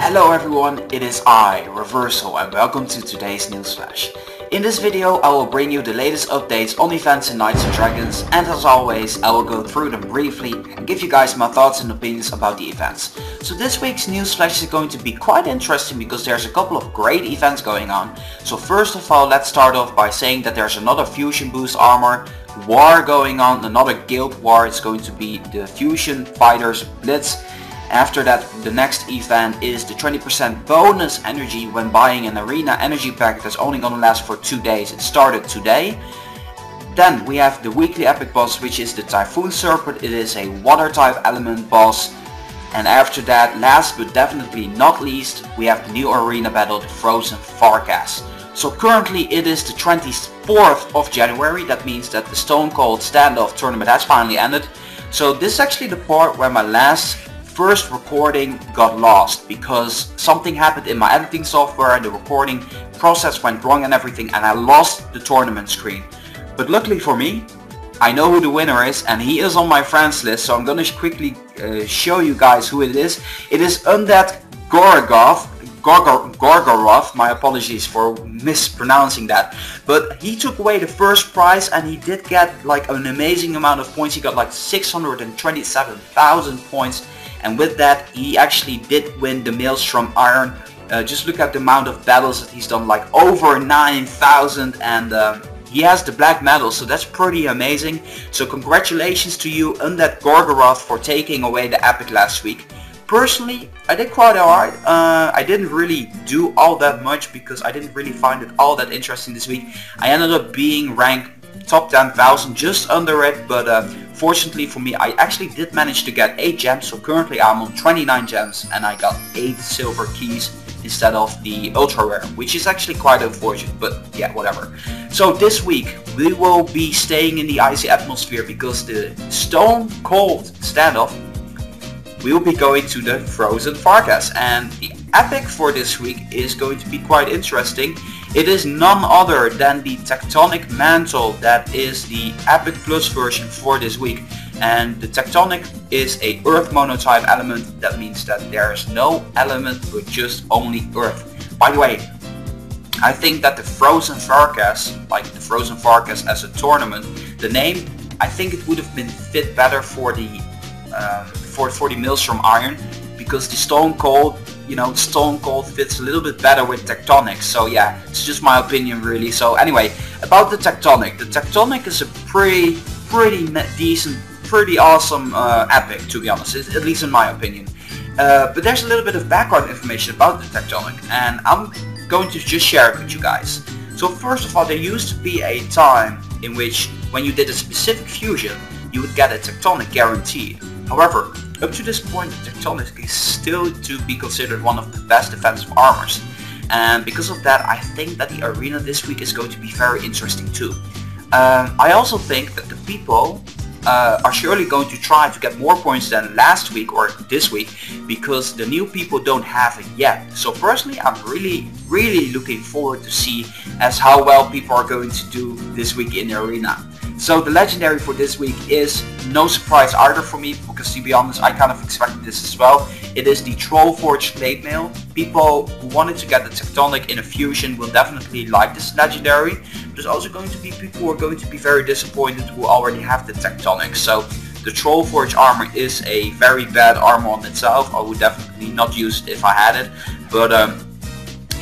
Hello everyone, it is I, Reversal, and welcome to today's news flash. In this video I will bring you the latest updates on events in Knights and Dragons, and as always I will go through them briefly and give you guys my thoughts and opinions about the events. So this week's news flash is going to be quite interesting because there's a couple of great events going on. So first of all, let's start off by saying that there's another fusion boost armor war going on, another guild war. It's going to be the Fusion Fighters Blitz. After that, the next event is the 20% bonus energy when buying an arena energy pack that's only gonna last for 2 days. It started today. Then we have the weekly epic boss, which is the Typhoon Serpent. It is a water type element boss. And after that, last but definitely not least, we have the new arena battle, the Frozen Farcas. So currently it is the 24th of January. That means that the Stone Cold Standoff tournament has finally ended. So this is actually the part where my first recording got lost because something happened in my editing software and the recording process went wrong and everything, and I lost the tournament screen. But luckily for me, I know who the winner is and he is on my friends list, so I'm gonna quickly show you guys who it is. It is Undead Gorgoroth, my apologies for mispronouncing that, but he took away the first prize and he did get like an amazing amount of points. He got like 627,000 points, and with that he actually did win the Maelstrom Iron. Just look at the amount of battles that he's done, like over 9,000, and he has the black medal, so that's pretty amazing. So congratulations to you, Undead Gorgoroth, for taking away the epic last week. Personally, I did quite alright. I didn't really do all that much because I didn't really find it all that interesting this week. I ended up being ranked top 10,000, just under it, but fortunately for me I actually did manage to get 8 gems, so currently I'm on 29 gems and I got 8 silver keys instead of the ultra rare, which is actually quite unfortunate, but yeah, whatever. So this week we will be staying in the icy atmosphere because the Stone Cold Standoff, we will be going to the Frozen Farcas, and the epic for this week is going to be quite interesting. It is none other than the Tectonic Mantle that is the epic plus version for this week, and the Tectonic is a earth monotype element. That means that there is no element but just only earth. By the way, I think that the Frozen Farcas, like the Frozen Farcas as a tournament, the name, I think it would have been fit better for the Maelstrom Iron, because the Stone Cold, Stone Cold fits a little bit better with Tectonic. So yeah, it's just my opinion really. So anyway, about the Tectonic is a pretty decent, pretty awesome epic, to be honest, at least in my opinion. But there's a little bit of background information about the Tectonic, and I'm going to just share it with you guys. So first of all, there used to be a time in which when you did a specific fusion, you would get a Tectonic guaranteed. However, up to this point, the Tectonic is still to be considered one of the best defensive armors. And because of that, I think that the arena this week is going to be very interesting too. I also think that the people are surely going to try to get more points than last week or this week, because the new people don't have it yet. So personally, I'm really looking forward to see as how well people are going to do this week in the arena. So the legendary for this week is no surprise either for me, because to be honest I kind of expected this as well. It is the Trollforged Plate Mail. People who wanted to get the Tectonic in a fusion will definitely like this legendary. There's also going to be people who are going to be very disappointed who already have the Tectonic. So the Trollforged armor is a very bad armor on itself. I would definitely not use it if I had it, but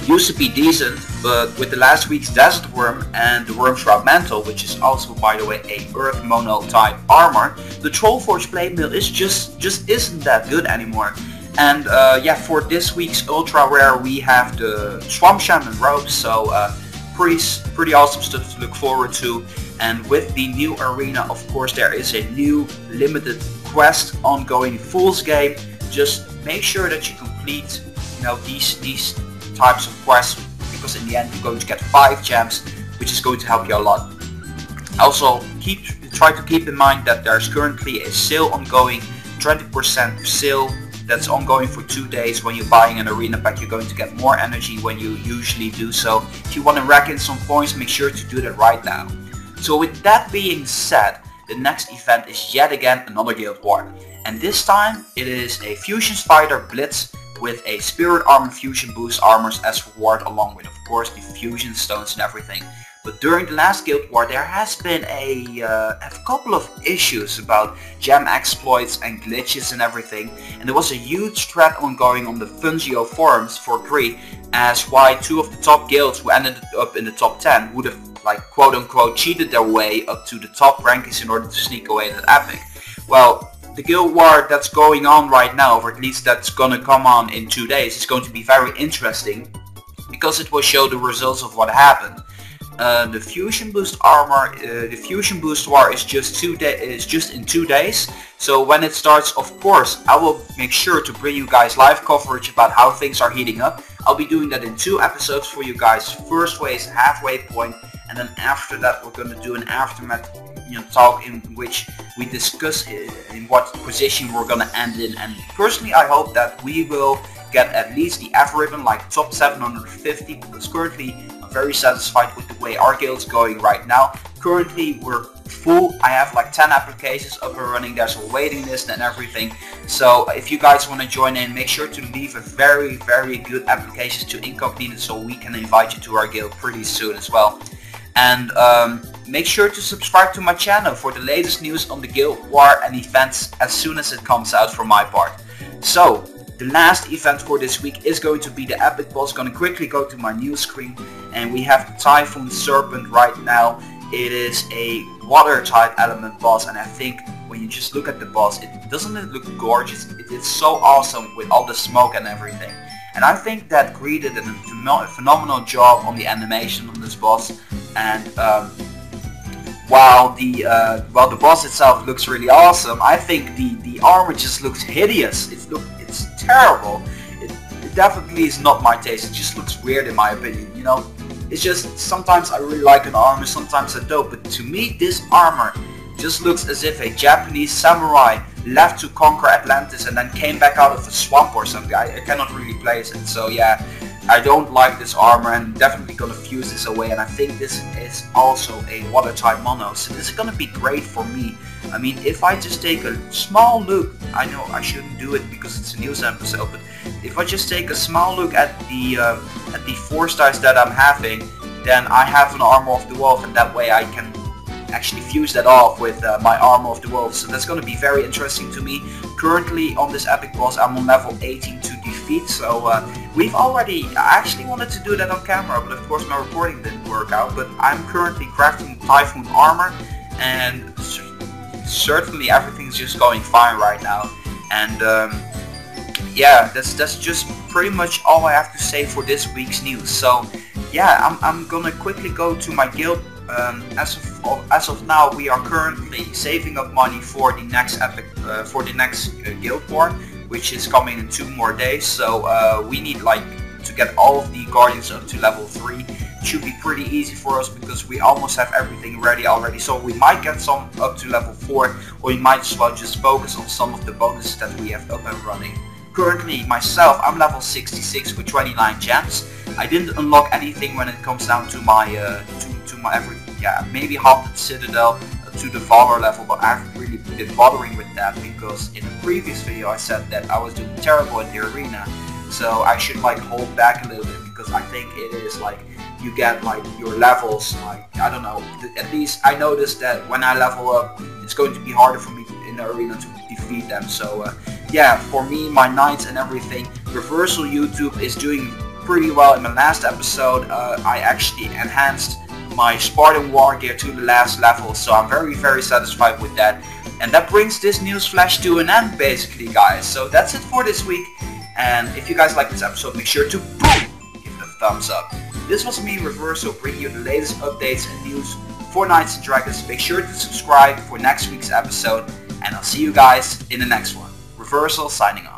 used to be decent. But with the last week's Desert Worm and the Wormshroud Mantle, which is also, by the way, a Earth Mono type armor, the Trollforged Plate Mail is just isn't that good anymore. And yeah, for this week's ultra rare we have the Swamp Shaman Robes, so pretty awesome stuff to look forward to. And with the new arena, of course, there is a new limited quest ongoing, Fool's Game. Just make sure that you complete, these types of quests, because in the end you're going to get 5 gems, which is going to help you a lot. Also, try to keep in mind that there's currently a sale ongoing, 20% sale that's ongoing for 2 days. When you're buying an arena pack, you're going to get more energy when you usually do so. If you want to rack in some points, make sure to do that right now. So with that being said, the next event is yet again another guild war, and this time it is a Fusion Spider Blitz with a Spirit Armor Fusion Boost armors as reward, along with of course the Fusion Stones and everything. But during the last Guild War there has been a couple of issues about gem exploits and glitches and everything, and there was a huge thread ongoing on the Fungio forums for greed as why 2 of the top guilds who ended up in the top 10 would have like quote unquote cheated their way up to the top rankings in order to sneak away that epic. Well, the Guild War that's going on right now, or at least that's gonna come on in 2 days, is going to be very interesting because it will show the results of what happened. The Fusion Boost armor, the Fusion Boost war is just in 2 days. So when it starts, of course, I will make sure to bring you guys live coverage about how things are heating up. I'll be doing that in 2 episodes for you guys. First phase, halfway point, and then after that we're gonna do an aftermath talk in which we discuss in what position we're gonna end in. And personally, I hope that we will get at least the F ribbon, like top 750, because currently I'm very satisfied with the way our guild's going right now. Currently we're full. I have like 10 applications up and running. There's a waiting list and everything. So if you guys want to join in, make sure to leave a very good application to Incognito so we can invite you to our guild pretty soon as well. And make sure to subscribe to my channel for the latest news on the Guild War and events as soon as it comes out from my part. So the last event for this week is going to be the epic boss. Gonna quickly go to my news screen, and we have the Typhoon Serpent right now. It is a water type element boss, and I think when you just look at the boss, doesn't it look gorgeous? It is so awesome with all the smoke and everything. And I think that Greed did a phenomenal job on the animation on this boss. And while the boss itself looks really awesome, I think the armor just looks hideous. It's terrible. It definitely is not my taste. It just looks weird in my opinion. You know, it's just sometimes I really like an armor, sometimes I don't. But to me, this armor just looks as if a Japanese samurai left to conquer Atlantis and then came back out of a swamp or something. I cannot really place it. So yeah, I don't like this armor, and definitely gonna fuse this away. And I think this is also a water type mono, so this is gonna be great for me. I mean, if I just take a small look, I know I shouldn't do it because it's a news episode, but if I just take a small look at the 4 stars that I'm having, then I have an Armor of the Wolf, and that way I can actually fuse that off with my Armor of the Wolf. So that's going to be very interesting to me. Currently on this epic boss I'm on level 18 to defeat, so I actually wanted to do that on camera, but of course my recording didn't work out. But I'm currently crafting Typhoon armor, and certainly everything's just going fine right now. And yeah, that's just pretty much all I have to say for this week's news. So yeah, I'm gonna quickly go to my guild. As of now, we are currently saving up money for the next epic, guild war, which is coming in 2 more days. So we need to get all of the guardians up to level 3. It should be pretty easy for us because we almost have everything ready already. So we might get some up to level 4, or we might as well just focus on some of the bonuses that we have up and running. Currently myself, I'm level 66 with 29 gems. I didn't unlock anything when it comes down to my maybe Haunted Citadel to the Valor level, but I haven't really been bothering with that because in the previous video I said that I was doing terrible in the arena, so I should hold back a little bit, because I think it is you get your levels, I don't know, at least I noticed that when I level up it's going to be harder for me in the arena to defeat them. So yeah, for me, my knights and everything, Reversal YouTube is doing pretty well. In my last episode I actually enhanced my Spartan war gear to the last level, so I'm very satisfied with that. And that brings this news flash to an end basically, guys. So that's it for this week, and if you guys like this episode, make sure to boom, give it a thumbs up. This was me, Reversal, bringing you the latest updates and news for Knights and Dragons. Make sure to subscribe for next week's episode, and I'll see you guys in the next one. Reversal signing off.